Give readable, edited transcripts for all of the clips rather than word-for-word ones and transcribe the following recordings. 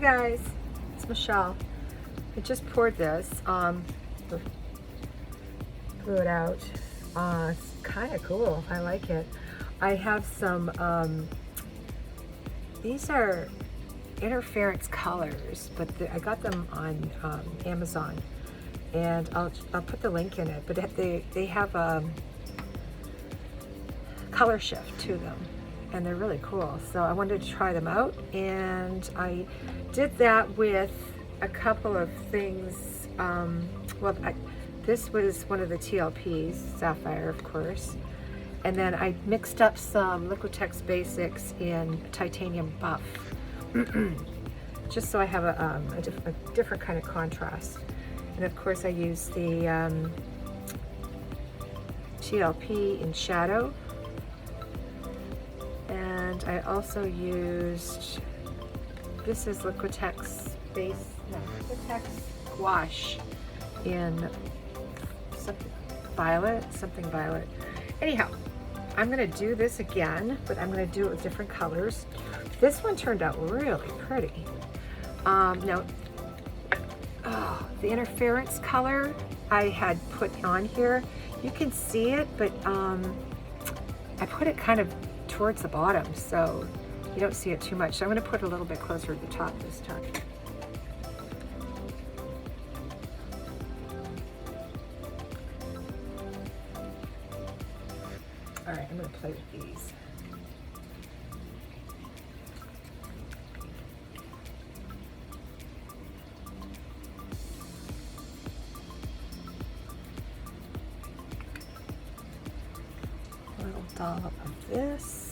guys, it's Michelle. I just poured this, blew it out. It's kind of cool, I like it. I have some, these are interference colors, but I got them on Amazon, and I'll put the link in it, but they have a color shift to them, and they're really cool. So I wanted to try them out, and I did that with a couple of things. This was one of the TLPs, Sapphire, of course, and then I mixed up some Liquitex Basics in Titanium Buff, just so I have a different kind of contrast. And of course I used the TLP in Shadow, and I also used, this is Liquitex Liquitex Gouache in something violet. Anyhow, I'm gonna do this again, but I'm gonna do it with different colors. This one turned out really pretty. Now, the interference color I had put on here, you can see it, but I put it kind of towards the bottom, so you don't see it too much. So I'm gonna put it a little bit closer to the top this time. All right, I'm gonna play with these. A little dollop of this.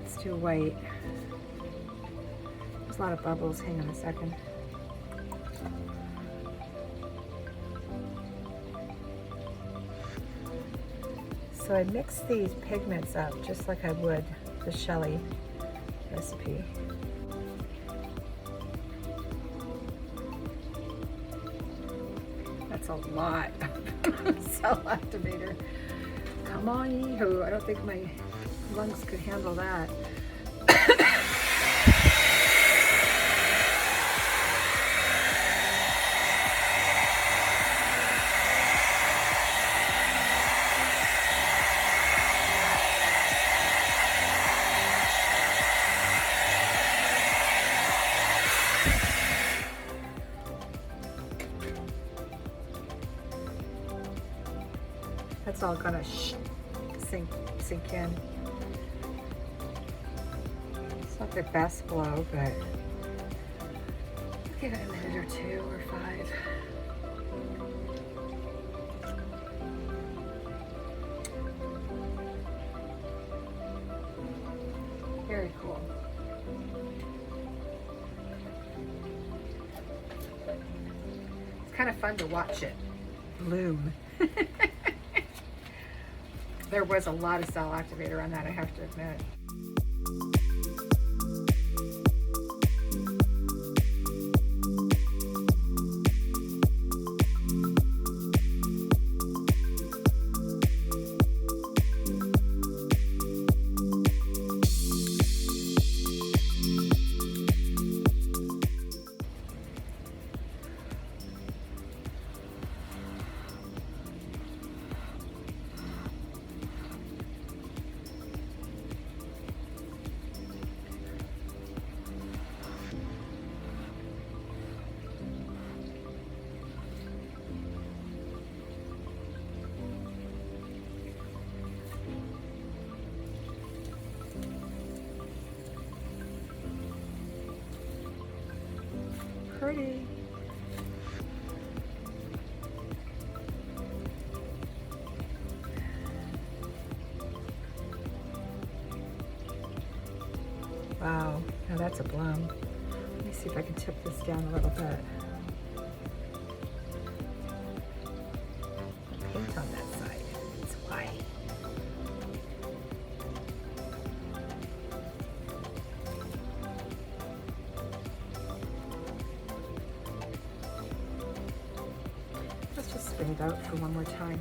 Let's do white. There's a lot of bubbles. Hang on a second. So I mix these pigments up just like I would the Shelley recipe. That's a lot of cell activator. Come on, yee-hoo. I don't think my lungs could handle that. That's all gonna sink in. It's not their best blow, but give it a minute or two or 5. Very cool. It's kind of fun to watch it bloom. There was a lot of cell activator on that, I have to admit. Pretty. Wow, now that's a bloom. Let me see if I can tip this down a little bit. Paint on that side. It's white. spin it out for one more time.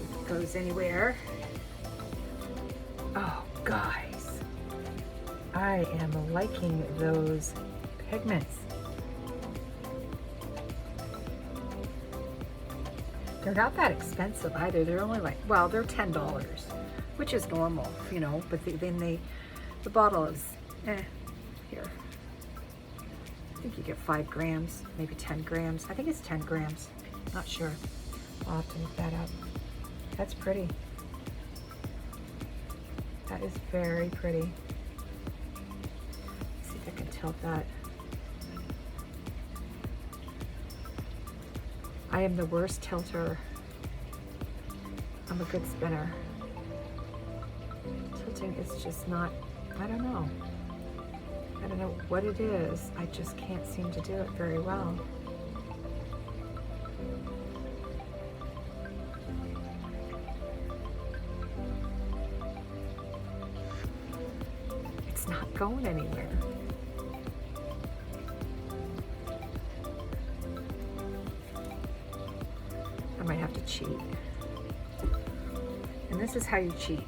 If it goes anywhere. Oh, guys, I am liking those pigments. They're not that expensive either. They're only like, well, they're $10, which is normal, you know, but then the bottle is, here. I think you get 5 grams, maybe 10 grams. I think it's 10 grams, not sure. I'll have to look that up. That's pretty. That is very pretty. Let's see if I can tilt that. I am the worst tilter. I'm a good spinner. Tilting is just not, I don't know. I don't know what it is. I just can't seem to do it very well. It's not going anywhere. I might have to cheat. And this is how you cheat.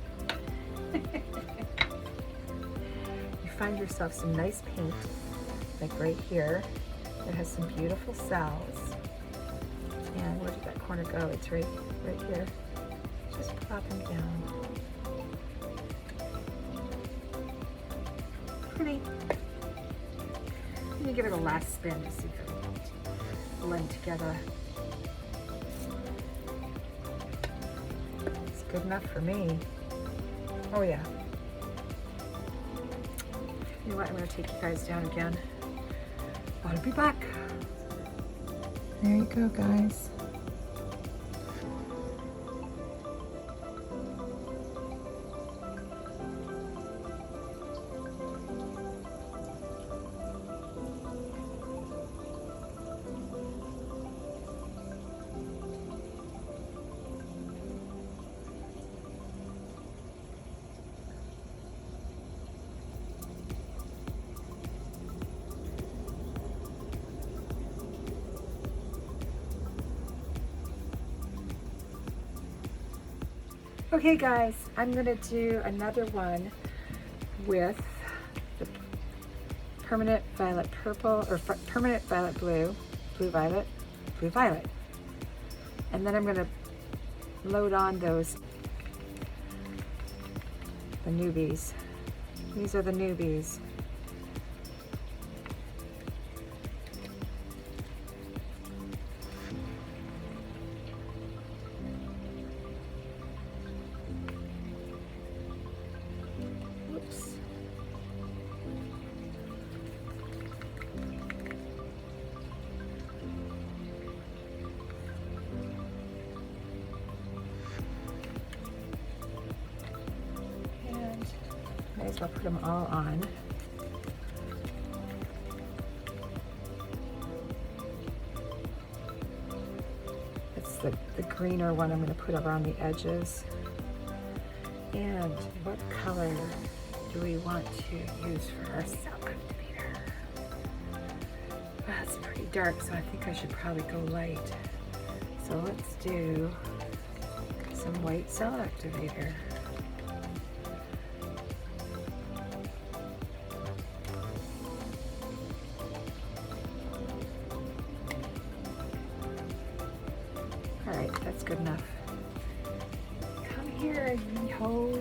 You find yourself some nice paint, like right here, that has some beautiful cells. And where did that corner go? It's right here. Just plop them down. Pretty. And you give it a last spin to see if it'll blend together. Good enough for me. Oh yeah. You know what, I'm gonna take you guys down again. I'll be back. There you go, guys. Okay guys, I'm gonna do another one with the permanent violet purple, or permanent violet blue, blue violet. And then I'm gonna load on those, the newbies. These are the newbies. Might as well put them all on. It's the greener one I'm going to put around the edges. And what color do we want to use for our cell activator? That's pretty dark, so I think I should probably go light. So let's do some white cell activator. All right, that's good enough. Come here, ye-ho.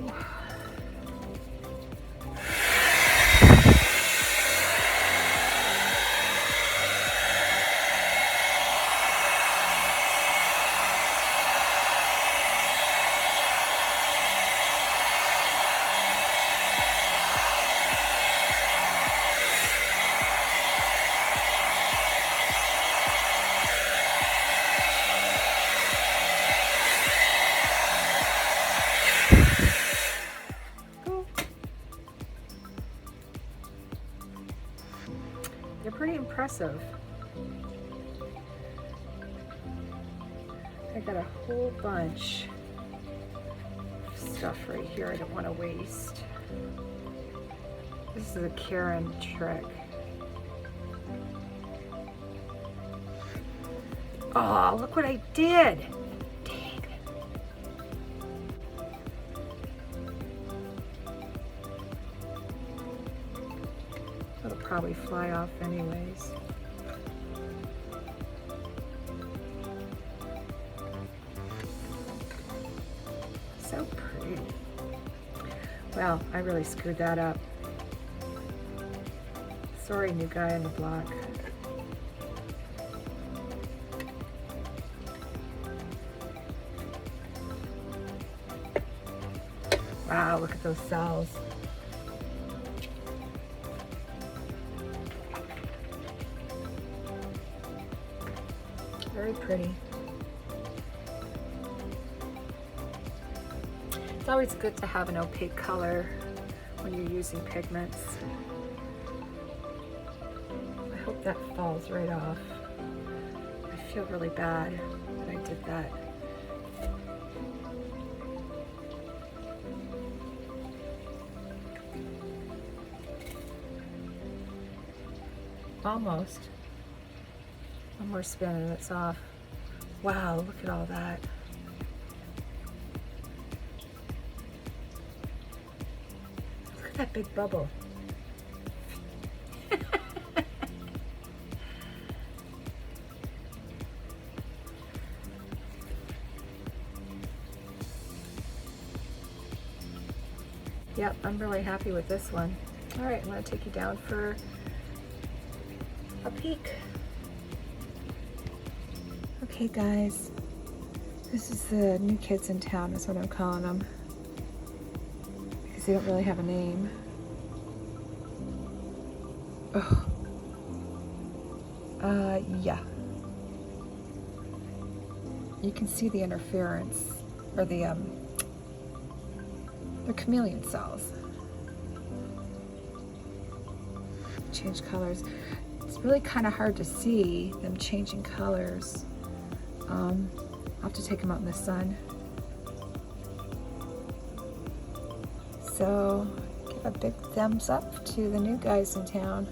They're pretty impressive. I got a whole bunch of stuff right here I don't want to waste. This is a Karen trick. Oh, look what I did. Dang. It'll probably fly off anyways. So pretty. Well, I really screwed that up. Sorry, new guy on the block. Wow, look at those cells. Very pretty. It's always good to have an opaque color when you're using pigments. I hope that falls right off. I feel really bad that I did that. Almost. One more spin and it's off. Wow, look at all that. Look at that big bubble. Yep, I'm really happy with this one. All right, I'm gonna take you down for a peek. Okay guys, this is the new kids in town, is what I'm calling them, because they don't really have a name. Oh. Yeah. You can see the interference, or the they're chameleon cells. Change colors. It's really kind of hard to see them changing colors. I'll have to take them out in the sun. So give a big thumbs up to the new guys in town.